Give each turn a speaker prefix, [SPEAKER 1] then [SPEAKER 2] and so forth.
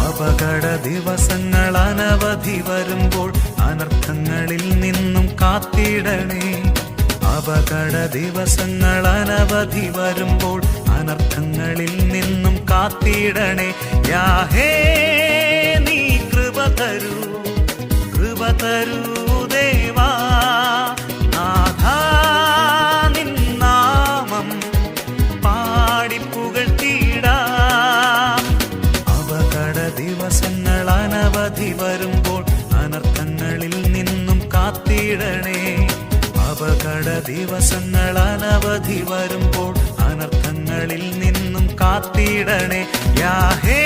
[SPEAKER 1] അപകട ദിവസങ്ങൾ അനവധി വരുമ്പോൾ അനർത്ഥങ്ങളിൽ നിന്നും കാത്തിടണേ. അപകട ദിവസങ്ങൾ അനവധി വരുമ്പോൾ അനർത്ഥങ്ങളിൽ നിന്നും കാത്തിടണേ. യാഹേ നീ കൃപ തരൂ, കൃപ തരൂ ദേവാ. നാഥാ നിൻ നാമം പാടിപ്പുകഴ്ത്തിടാം. അപകട ദിവസങ്ങൾ അനവധി വരുമ്പോൾ അനർത്ഥങ്ങളിൽ നിന്നും കാത്തിടണേ. അപകട ദിവസങ്ങൾ അനവധി വരുമ്പോൾ അനർത്ഥങ്ങളിൽ നിന്നും കാത്തിടണേ. യാഹേ